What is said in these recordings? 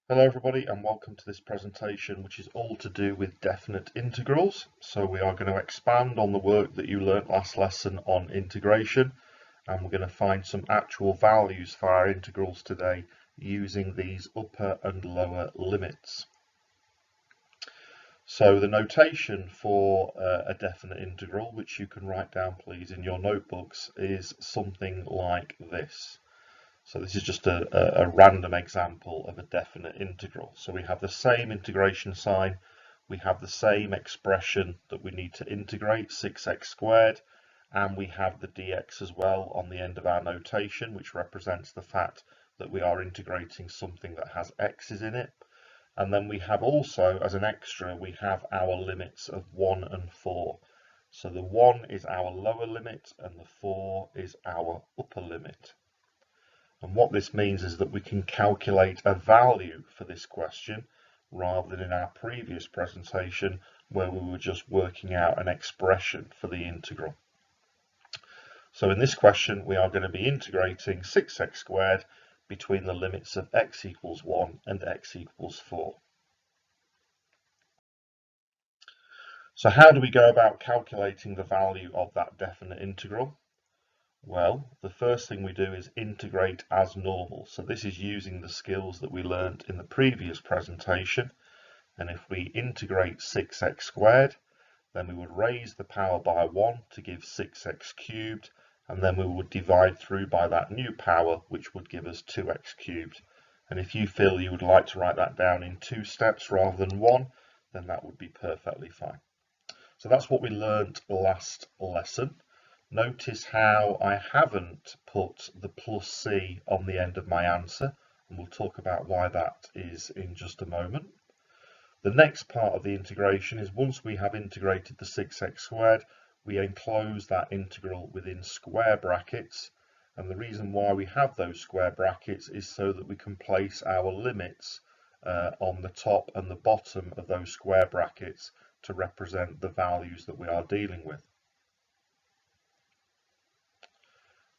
Hello everybody and welcome to this presentation which is all to do with definite integrals. So we are going to expand on the work that you learnt last lesson on integration, and we're going to find some actual values for our integrals today using these upper and lower limits. So the notation for a definite integral, which you can write down please in your notebooks, is something like this. So this is just a random example of a definite integral. So we have the same integration sign, we have the same expression that we need to integrate, 6x squared, and we have the dx as well on the end of our notation, which represents the fact that we are integrating something that has x's in it. And then we have also, as an extra, we have our limits of 1 and 4. So the 1 is our lower limit and the 4 is our upper limit. And what this means is that we can calculate a value for this question rather than in our previous presentation where we were just working out an expression for the integral. So in this question we are going to be integrating 6x squared between the limits of x equals 1 and x equals 4. So how do we go about calculating the value of that definite integral? Well, the first thing we do is integrate as normal. So this is using the skills that we learnt in the previous presentation. And if we integrate 6x squared, then we would raise the power by 1 to give 6x cubed, and then we would divide through by that new power, which would give us 2x cubed. And if you feel you would like to write that down in 2 steps rather than 1, then that would be perfectly fine. So that's what we learnt last lesson. Notice how I haven't put the plus c on the end of my answer, and we'll talk about why that is in just a moment. The next part of the integration is once we have integrated the 6x squared, we enclose that integral within square brackets, and the reason why we have those square brackets is so that we can place our limits on the top and the bottom of those square brackets to represent the values that we are dealing with.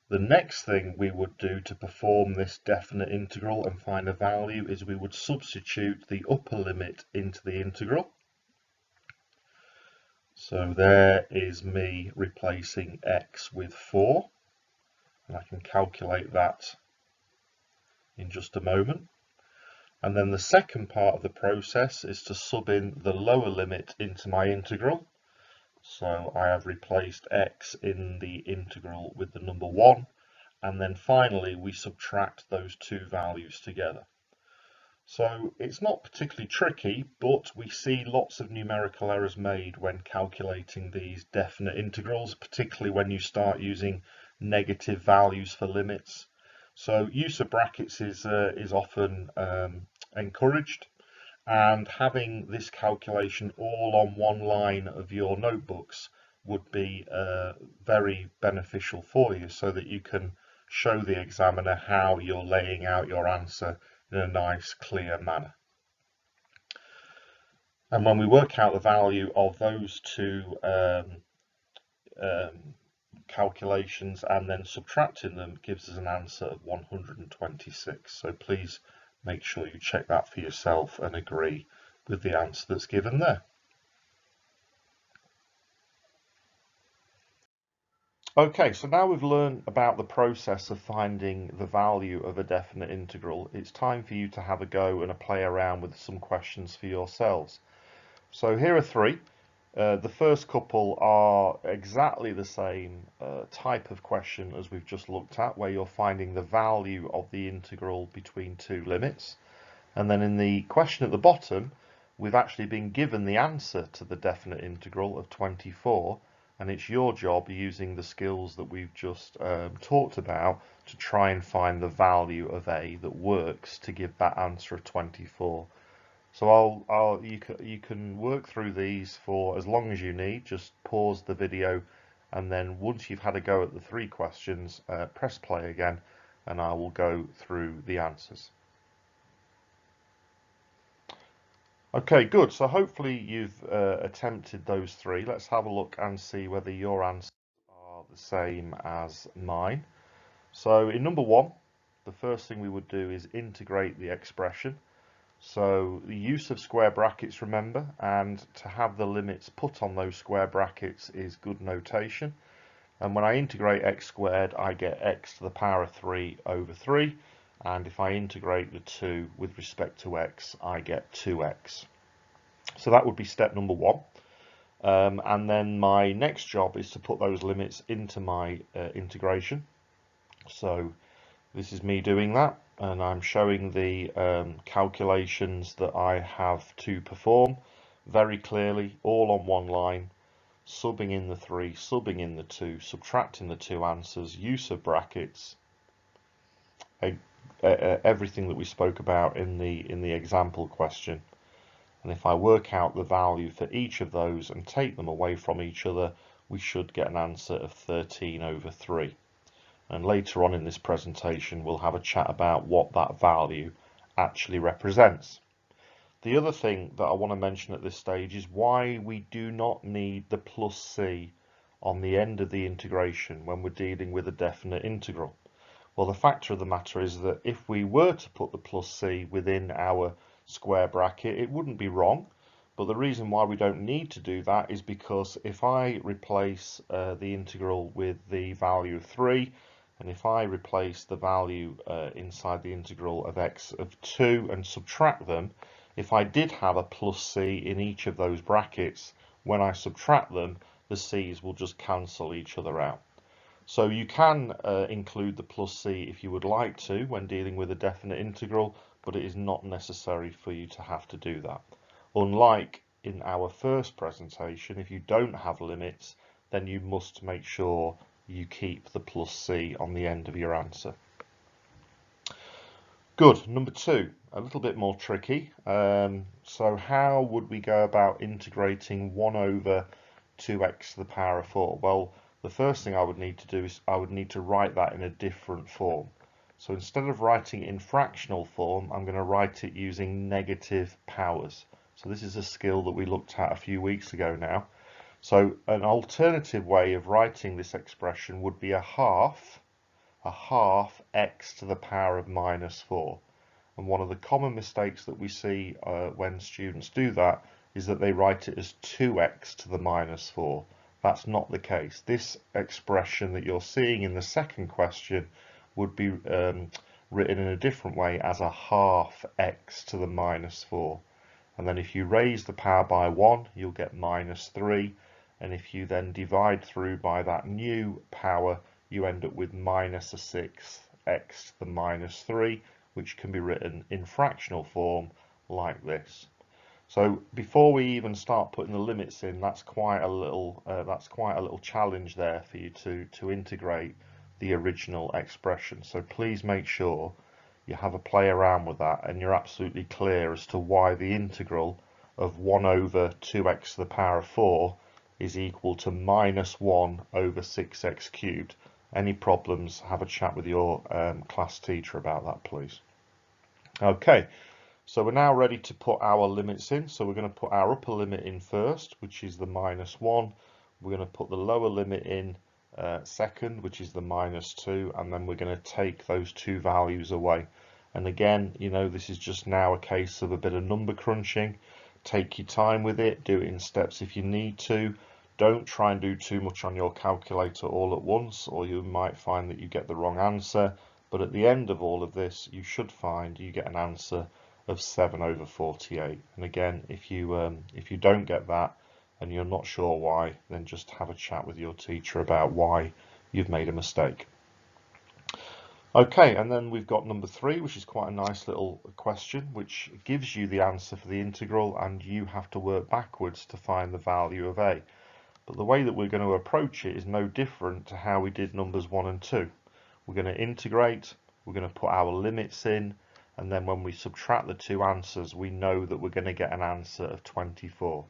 The next thing we would do to perform this definite integral and find a value is we would substitute the upper limit into the integral. So there is me replacing x with 4, and I can calculate that in just a moment. And then the second part of the process is to sub in the lower limit into my integral. So I have replaced x in the integral with the number 1. And then finally we subtract those two values together. So it's not particularly tricky, but we see lots of numerical errors made when calculating these definite integrals, particularly when you start using negative values for limits. So use of brackets is often encouraged, and having this calculation all on one line of your notebooks would be very beneficial for you, so that you can show the examiner how you're laying out your answer in a nice, clear manner. And when we work out the value of those two calculations and then subtracting them gives us an answer of 126. So please make sure you check that for yourself and agree with the answer that's given there. Okay, so now we've learned about the process of finding the value of a definite integral, it's time for you to have a go and a play around with some questions for yourselves. So here are three. The first couple are exactly the same type of question as we've just looked at, where you're finding the value of the integral between two limits. And then in the question at the bottom, we've actually been given the answer to the definite integral of 24, and it's your job, using the skills that we've just talked about, to try and find the value of a that works to give that answer of 24. So you can work through these for as long as you need. Just pause the video, and then once you've had a go at the three questions, press play again, and I will go through the answers. Okay, good. So hopefully you've attempted those three. Let's have a look and see whether your answers are the same as mine. So in number one, the first thing we would do is integrate the expression. So the use of square brackets, remember, and to have the limits put on those square brackets is good notation. And when I integrate x squared, I get x to the power of 3 over 3. And if I integrate the 2 with respect to x, I get 2x. So that would be step number 1. And then my next job is to put those limits into my integration. So this is me doing that, and I'm showing the calculations that I have to perform very clearly, all on one line, subbing in the 3, subbing in the 2, subtracting the 2 answers, use of brackets, everything that we spoke about in the example question. And if I work out the value for each of those and take them away from each other, we should get an answer of 13 over 3. And later on in this presentation, we'll have a chat about what that value actually represents. The other thing that I want to mention at this stage is why we do not need the plus c on the end of the integration when we're dealing with a definite integral. Well, the fact of the matter is that if we were to put the plus c within our square bracket, it wouldn't be wrong. But the reason why we don't need to do that is because if I replace the integral with the value of 3, and if I replace the value inside the integral of x of 2 and subtract them, if I did have a plus c in each of those brackets, when I subtract them, the c's will just cancel each other out. So you can include the plus c if you would like to when dealing with a definite integral, but it is not necessary for you to have to do that. Unlike in our first presentation, if you don't have limits, then you must make sure you keep the plus c on the end of your answer. Good. Number 2, a little bit more tricky. So how would we go about integrating 1 over 2x to the power of 4? Well, the first thing I would need to do is I would need to write that in a different form. So instead of writing it in fractional form, I'm going to write it using negative powers. So this is a skill that we looked at a few weeks ago now. So an alternative way of writing this expression would be a half x to the power of minus 4. And one of the common mistakes that we see when students do that is that they write it as 2x to the minus 4. That's not the case. This expression that you're seeing in the second question would be written in a different way as a half x to the minus 4. And then if you raise the power by 1, you'll get minus 3. And if you then divide through by that new power, you end up with minus a sixth x to the minus 3, which can be written in fractional form like this. So before we even start putting the limits in, that's quite a little challenge there for you to integrate the original expression. So please make sure you have a play around with that and you're absolutely clear as to why the integral of 1 over 2x to the power of 4 is equal to minus 1 over 6x cubed. Any problems, have a chat with your class teacher about that, please. Okay, so we're now ready to put our limits in. So we're going to put our upper limit in first, which is the minus 1. We're going to put the lower limit in second, which is the minus 2, and then we're going to take those two values away. And again, you know, this is just now a case of a bit of number crunching. Take your time with it, do it in steps if you need to. Don't try and do too much on your calculator all at once, or you might find that you get the wrong answer. But at the end of all of this, you should find you get an answer of 7 over 48. And again, if you don't get that and you're not sure why, then just have a chat with your teacher about why you've made a mistake. Okay, and then we've got number 3, which is quite a nice little question, which gives you the answer for the integral, and you have to work backwards to find the value of a. But the way that we're going to approach it is no different to how we did numbers 1 and 2. We're going to integrate, we're going to put our limits in, and then when we subtract the two answers, we know that we're going to get an answer of 24.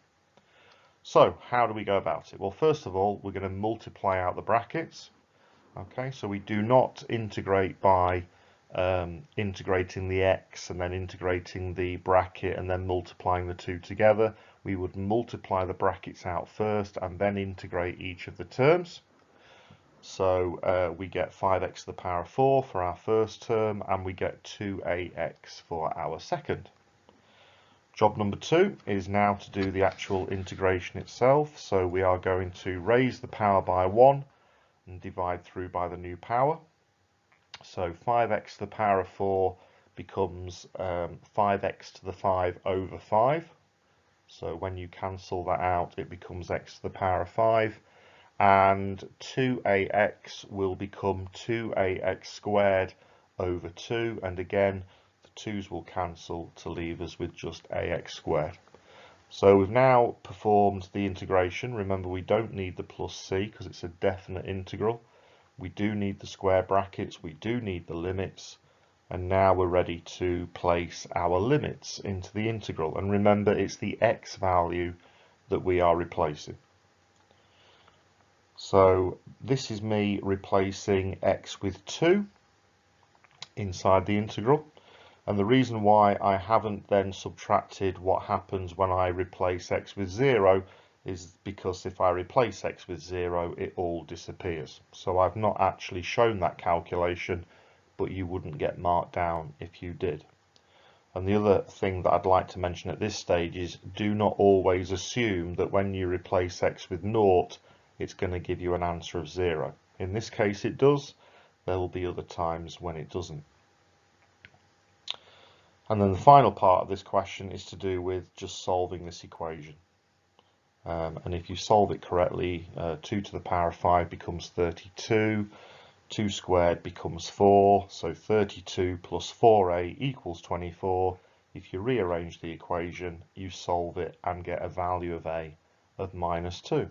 So how do we go about it? Well, first of all, we're going to multiply out the brackets. Okay, so we do not integrate by integrating the x and then integrating the bracket and then multiplying the two together. We would multiply the brackets out first and then integrate each of the terms. So we get 5x to the power of 4 for our first term, and we get 2ax for our second. Job number 2 is now to do the actual integration itself. So we are going to raise the power by 1 and divide through by the new power. So 5x to the power of 4 becomes 5x to the 5 over 5. So when you cancel that out, it becomes x to the power of 5. And 2ax will become 2ax squared over 2. And again, the 2's will cancel to leave us with just ax squared. So we've now performed the integration. Remember, we don't need the plus c because it's a definite integral. We do need the square brackets, we do need the limits, and now we're ready to place our limits into the integral. And remember, it's the x value that we are replacing. So this is me replacing x with 2 inside the integral. And the reason why I haven't then subtracted what happens when I replace x with 0 is because if I replace x with 0, it all disappears. So I've not actually shown that calculation, but you wouldn't get marked down if you did. And the other thing that I'd like to mention at this stage is do not always assume that when you replace x with 0, it's going to give you an answer of 0. In this case it does. There will be other times when it doesn't. And then the final part of this question is to do with just solving this equation. And if you solve it correctly, 2 to the power of 5 becomes 32, 2 squared becomes 4, so 32 plus 4a equals 24. If you rearrange the equation, you solve it and get a value of a of minus 2.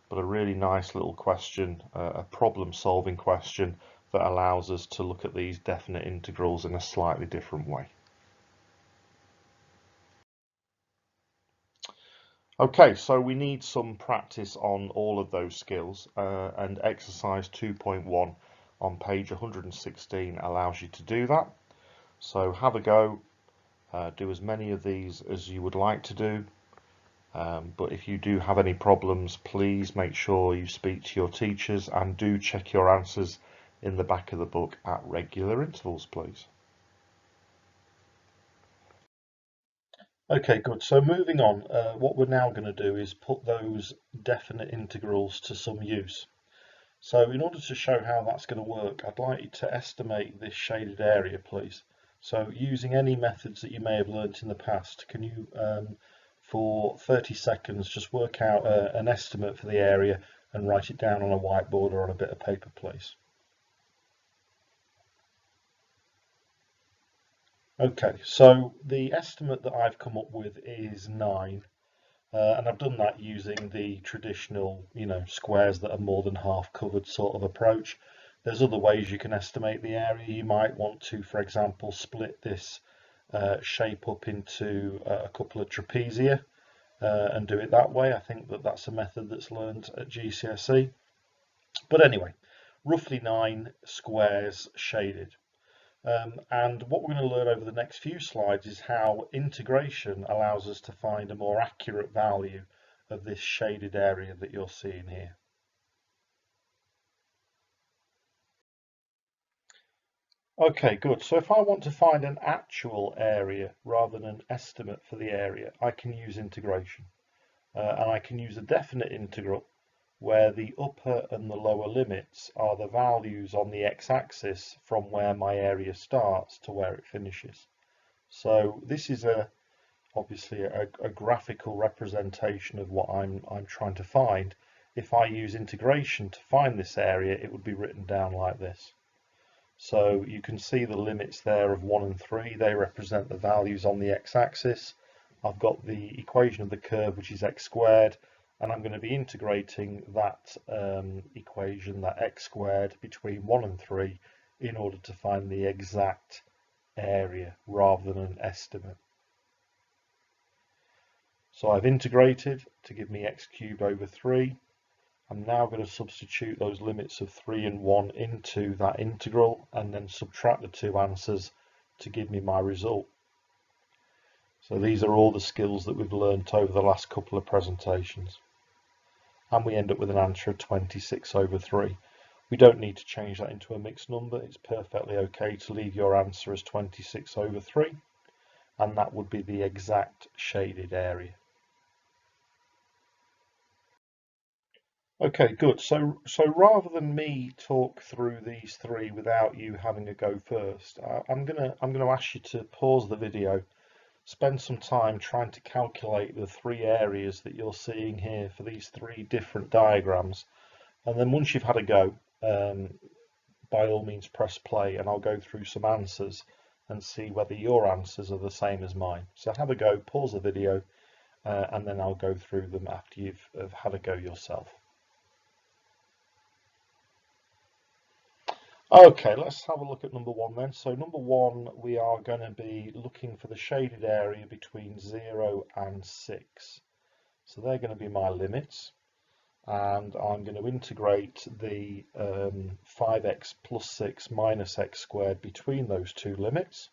But a really nice little question, a problem-solving question that allows us to look at these definite integrals in a slightly different way. Okay, so we need some practice on all of those skills, and exercise 2.1 on page 116 allows you to do that. So have a go, do as many of these as you would like to do, but if you do have any problems, please make sure you speak to your teachers and do check your answers in the back of the book at regular intervals, please. Okay, good. So moving on, what we're now going to do is put those definite integrals to some use. So in order to show how that's going to work, I'd like you to estimate this shaded area, please. So using any methods that you may have learnt in the past, can you, for 30 seconds, just work out an estimate for the area and write it down on a whiteboard or on a bit of paper, please. Okay, so the estimate that I've come up with is 9, and I've done that using the traditional, squares that are more than half covered sort of approach. There's other ways you can estimate the area. You might want to, for example, split this shape up into a couple of trapezia and do it that way. I think that that's a method that's learned at GCSE. But anyway, roughly 9 squares shaded. And what we're going to learn over the next few slides is how integration allows us to find a more accurate value of this shaded area that you're seeing here. Okay, good. So if I want to find an actual area rather than an estimate for the area, I can use integration. And I can use a definite integral where the upper and the lower limits are the values on the x-axis from where my area starts to where it finishes. So this is obviously a graphical representation of what I'm trying to find. If I use integration to find this area, it would be written down like this. So you can see the limits there of 1 and 3. They represent the values on the x-axis. I've got the equation of the curve, which is x squared, and I'm going to be integrating that equation, that x squared, between 1 and 3 in order to find the exact area rather than an estimate. So I've integrated to give me x cubed over 3. I'm now going to substitute those limits of 3 and 1 into that integral and then subtract the two answers to give me my result. So these are all the skills that we've learnt over the last couple of presentations. And we end up with an answer of 26 over 3. We don't need to change that into a mixed number. It's perfectly okay to leave your answer as 26 over 3. and that would be the exact shaded area. Okay, good. So rather than me talk through these three without you having a go first, I'm gonna ask you to pause the video, spend some time trying to calculate the three areas that you're seeing here for these three different diagrams, and then once you've had a go, by all means press play, and I'll go through some answers and see whether your answers are the same as mine. So have a go, pause the video, and then I'll go through them after you've had a go yourself. Okay, let's have a look at number one then. So number one, we are going to be looking for the shaded area between 0 and 6. So they're going to be my limits. And I'm going to integrate the 5x plus 6 minus x squared between those two limits.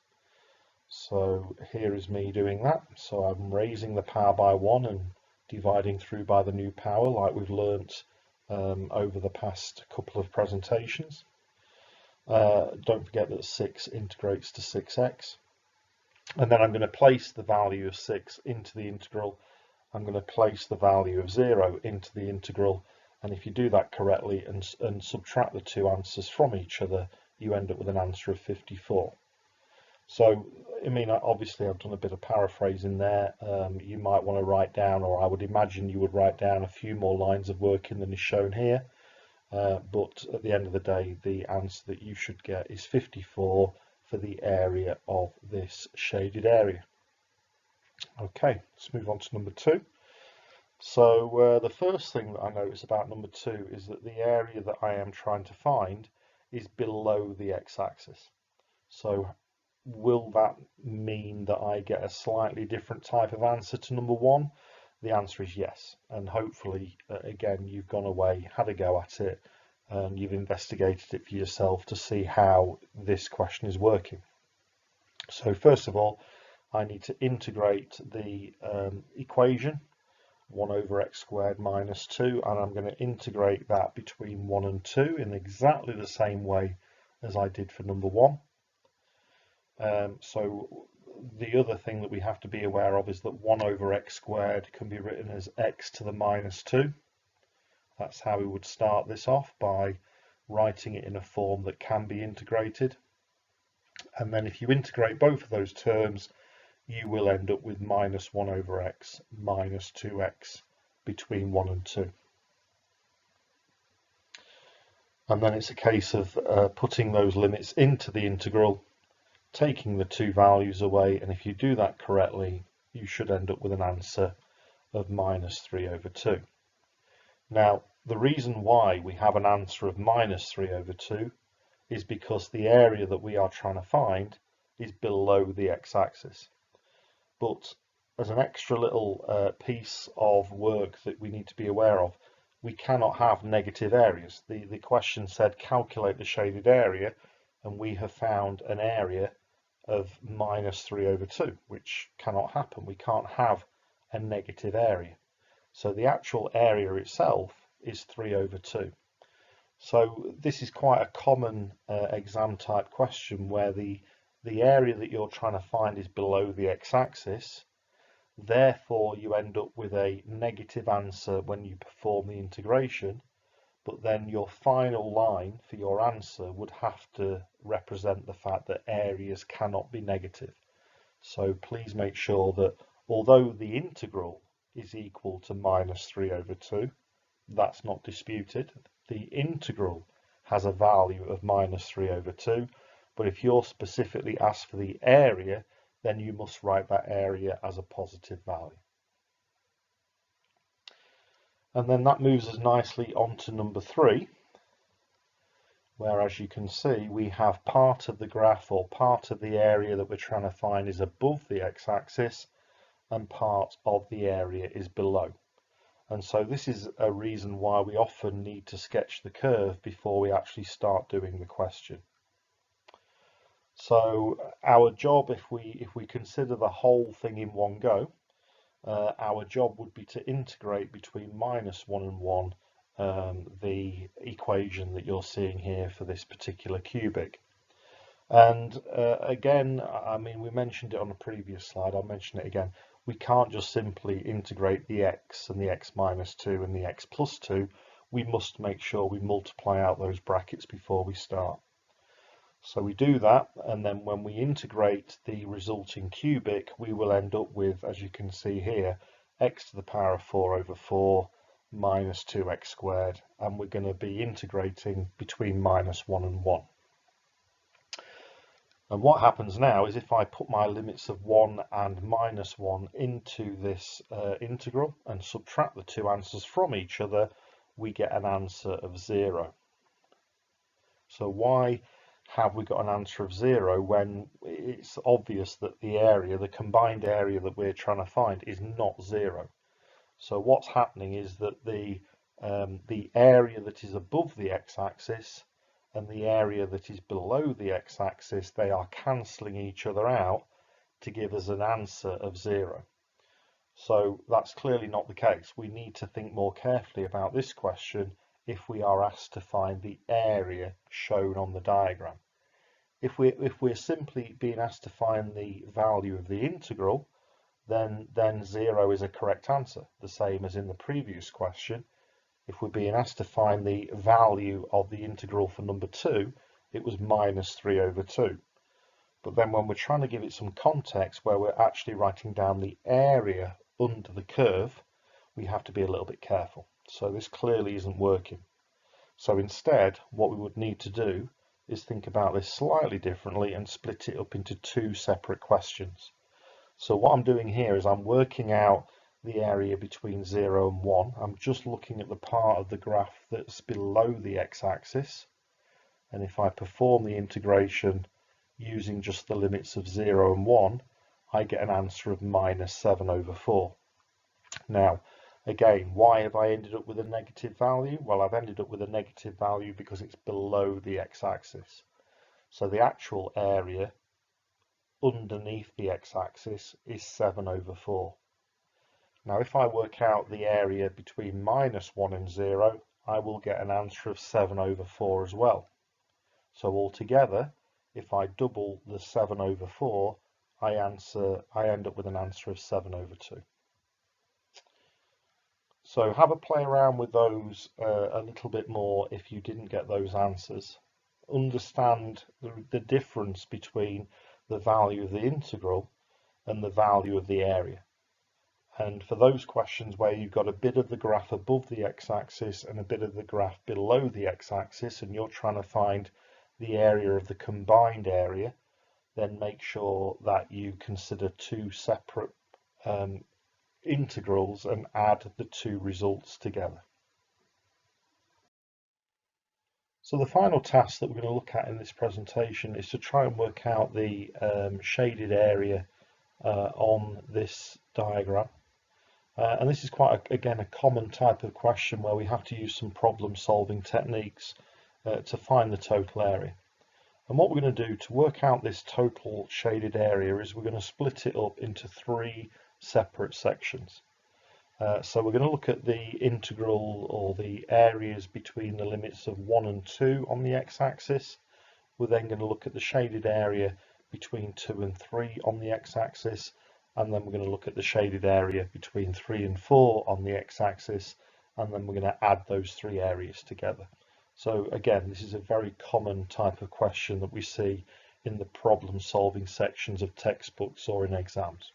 So here is me doing that. So I'm raising the power by 1 and dividing through by the new power like we've learnt over the past couple of presentations. Don't forget that 6 integrates to 6x. And then I'm going to place the value of 6 into the integral. I'm going to place the value of 0 into the integral. And if you do that correctly and subtract the two answers from each other, you end up with an answer of 54. So, I mean, obviously I've done a bit of paraphrasing there. You might want to write down, or I would imagine you would write down a few more lines of working than is shown here. But at the end of the day, the answer that you should get is 54 for the area of this shaded area. Okay, let's move on to number two. So the first thing that I notice about number two is that the area that I am trying to find is below the x-axis. So will that mean that I get a slightly different type of answer to number one? The answer is yes, and hopefully again you've gone away, had a go at it, and you've investigated it for yourself to see how this question is working. So first of all, I need to integrate the equation 1 over x squared minus 2, and I'm going to integrate that between 1 and 2 in exactly the same way as I did for number one. So the other thing that we have to be aware of is that 1 over x squared can be written as x to the minus 2. That's how we would start this off, by writing it in a form that can be integrated. And then if you integrate both of those terms, you will end up with minus 1 over x minus 2x between 1 and 2. And then it's a case of putting those limits into the integral, taking the two values away, and if you do that correctly, you should end up with an answer of minus 3 over 2. Now, the reason why we have an answer of minus 3 over 2 is because the area that we are trying to find is below the x-axis. But as an extra little piece of work that we need to be aware of, we cannot have negative areas. The question said calculate the shaded area, and we have found an area of minus 3 over 2, which cannot happen. We can't have a negative area. So the actual area itself is 3 over 2. So this is quite a common exam type question where the area that you're trying to find is below the x-axis. Therefore, you end up with a negative answer when you perform the integration, but then your final line for your answer would have to represent the fact that areas cannot be negative. So please make sure that although the integral is equal to minus 3 over 2, that's not disputed. The integral has a value of minus 3 over 2, but if you're specifically asked for the area, then you must write that area as a positive value. And then that moves us nicely on to number 3, where, as you can see, we have part of the graph, or part of the area that we're trying to find, is above the x-axis, and part of the area is below. And so this is a reason why we often need to sketch the curve before we actually start doing the question. So our job, if we consider the whole thing in one go, our job would be to integrate between minus 1 and 1 the equation that you're seeing here for this particular cubic. And again, I mean, we mentioned it on a previous slide, I'll mention it again. We can't just simply integrate the x and the x minus 2 and the x plus 2. We must make sure we multiply out those brackets before we start. So we do that, and then when we integrate the resulting cubic, we will end up with, as you can see here, x to the power of 4 over 4 minus 2x squared, and we're going to be integrating between minus 1 and 1. And what happens now is if I put my limits of 1 and minus 1 into this integral and subtract the two answers from each other, we get an answer of 0. So why have we got an answer of 0 when it's obvious that the area, the combined area that we're trying to find, is not 0? So what's happening is that the area that is above the x-axis and the area that is below the x-axis, they are cancelling each other out to give us an answer of 0. So that's clearly not the case. We need to think more carefully about this question if we are asked to find the area shown on the diagram. If we're simply being asked to find the value of the integral, then 0 is a correct answer, the same as in the previous question. If we're being asked to find the value of the integral for number 2, it was minus 3 over 2. But then when we're trying to give it some context where we're actually writing down the area under the curve, we have to be a little bit careful. So this clearly isn't working. So instead, what we would need to do is think about this slightly differently and split it up into two separate questions. So what I'm doing here is I'm working out the area between 0 and 1. I'm just looking at the part of the graph that's below the x-axis. And if I perform the integration using just the limits of 0 and 1, I get an answer of minus 7 over 4. Now, again, why have I ended up with a negative value? Well, I've ended up with a negative value because it's below the x-axis. So the actual area underneath the x-axis is 7 over 4. Now, if I work out the area between minus 1 and 0, I will get an answer of 7 over 4 as well. So altogether, if I double the 7 over 4, I end up with an answer of 7 over 2. So have a play around with those a little bit more if you didn't get those answers. Understand the difference between the value of the integral and the value of the area. And for those questions where you've got a bit of the graph above the x-axis and a bit of the graph below the x-axis, and you're trying to find the area of the combined area, then make sure that you consider two separate integrals and add the two results together. So the final task that we're going to look at in this presentation is to try and work out the shaded area on this diagram. And this is quite, again, a common type of question where we have to use some problem solving techniques to find the total area. And what we're going to do to work out this total shaded area is we're going to split it up into three separate sections. So we're going to look at the integral or the areas between the limits of 1 and 2 on the x-axis. We're then going to look at the shaded area between 2 and 3 on the x-axis, and then we're going to look at the shaded area between 3 and 4 on the x-axis, and then we're going to add those three areas together. So again, this is a very common type of question that we see in the problem solving sections of textbooks or in exams.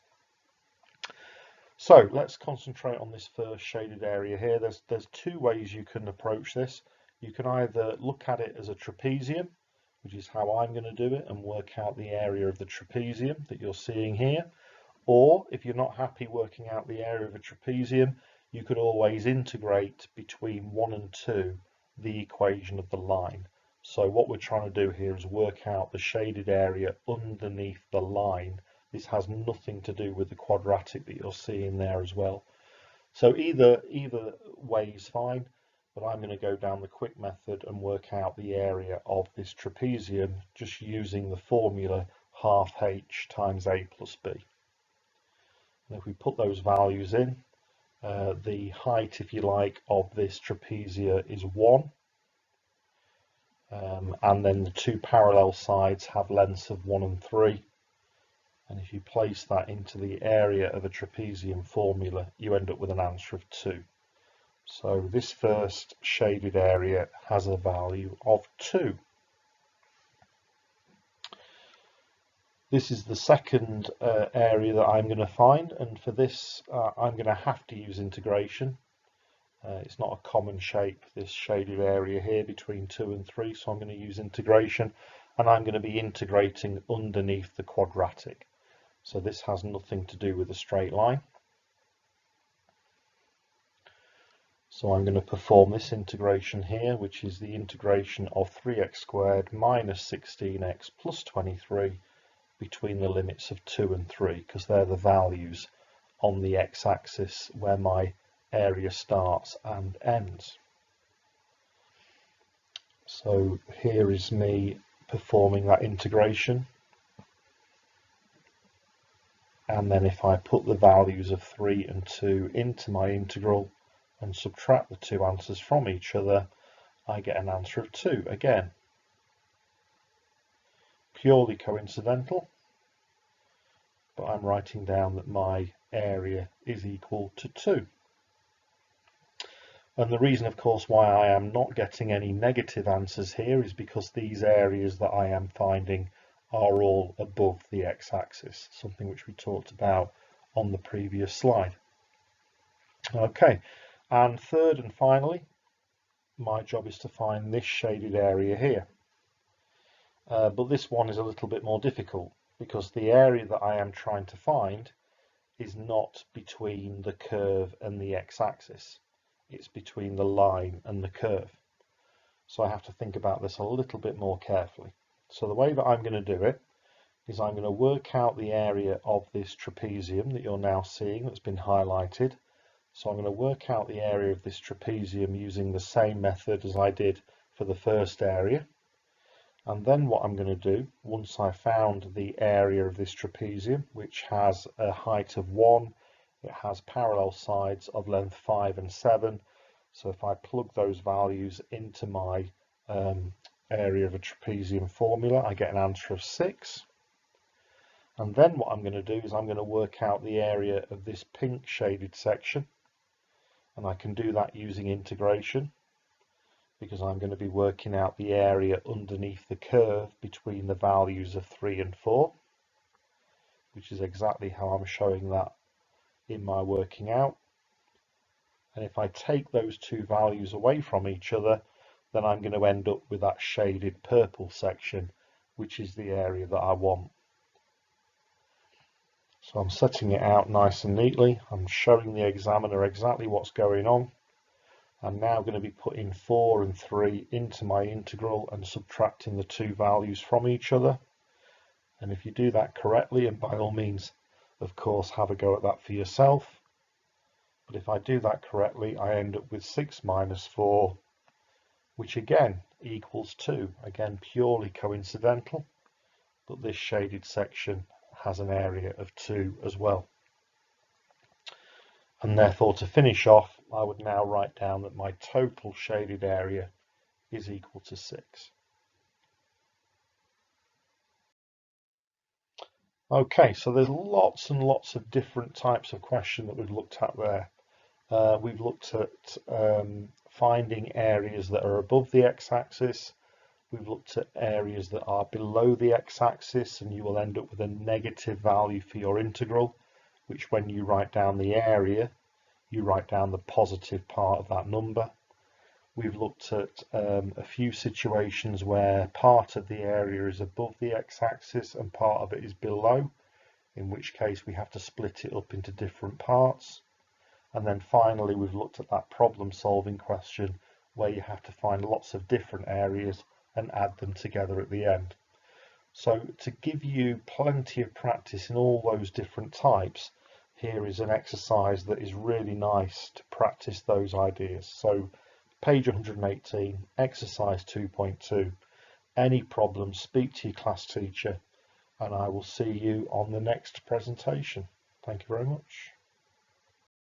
So let's concentrate on this first shaded area here. There's two ways you can approach this. You can either look at it as a trapezium, which is how I'm going to do it, and work out the area of the trapezium that you're seeing here. Or if you're not happy working out the area of a trapezium, you could always integrate between 1 and 2 the equation of the line. So what we're trying to do here is work out the shaded area underneath the line. This has nothing to do with the quadratic that you're seeing there as well. So either way is fine, but I'm going to go down the quick method and work out the area of this trapezium just using the formula half h times a plus b. And if we put those values in, the height, if you like, of this trapezia is 1. and then the two parallel sides have lengths of 1 and 3. And if you place that into the area of a trapezium formula, you end up with an answer of 2. So this first shaded area has a value of 2. This is the second area that I'm going to find, and for this I'm going to have to use integration. It's not a common shape, this shaded area here between 2 and 3, so I'm going to use integration, and I'm going to be integrating underneath the quadratic. So this has nothing to do with a straight line. So I'm going to perform this integration here, which is the integration of 3x squared minus 16x plus 23 between the limits of 2 and 3, because they're the values on the x-axis where my area starts and ends. So here is me performing that integration, and then if I put the values of 3 and 2 into my integral and subtract the two answers from each other, I get an answer of 2 again. Purely coincidental, but I'm writing down that my area is equal to 2. And the reason, of course, why I am not getting any negative answers here is because these areas that I am finding are all above the x-axis, something which we talked about on the previous slide. Okay, and third and finally, my job is to find this shaded area here. But this one is a little bit more difficult, because the area that I am trying to find is not between the curve and the x-axis. It's between the line and the curve. So I have to think about this a little bit more carefully. So the way that I'm going to do it is I'm going to work out the area of this trapezium that you're now seeing that's been highlighted. So I'm going to work out the area of this trapezium using the same method as I did for the first area. And then what I'm going to do, once I've found the area of this trapezium, which has a height of 1, it has parallel sides of length 5 and 7. So if I plug those values into my area of a trapezium formula, I get an answer of 6. And then what I'm going to do is I'm going to work out the area of this pink shaded section. And I can do that using integration, because I'm going to be working out the area underneath the curve between the values of 3 and 4, which is exactly how I'm showing that in my working out. And if I take those two values away from each other, then I'm going to end up with that shaded purple section, which is the area that I want. So I'm setting it out nice and neatly. I'm showing the examiner exactly what's going on. I'm now going to be putting 4 and 3 into my integral and subtracting the two values from each other. And if you do that correctly, and by all means, of course, have a go at that for yourself. But if I do that correctly, I end up with 6 minus 4, which again equals 2. Again, purely coincidental, but this shaded section has an area of 2 as well. And therefore, to finish off, I would now write down that my total shaded area is equal to 6. Okay, so there's lots and lots of different types of question that we've looked at there. We've looked at finding areas that are above the x-axis. We've looked at areas that are below the x-axis, and you will end up with a negative value for your integral, which when you write down the area, you write down the positive part of that number. We've looked at a few situations where part of the area is above the x-axis and part of it is below, in which case we have to split it up into different parts. And then finally, we've looked at that problem solving question where you have to find lots of different areas and add them together at the end. So to give you plenty of practice in all those different types, here is an exercise that is really nice to practice those ideas. So page 118, exercise 2.2. Any problems, speak to your class teacher, and I will see you on the next presentation. Thank you very much.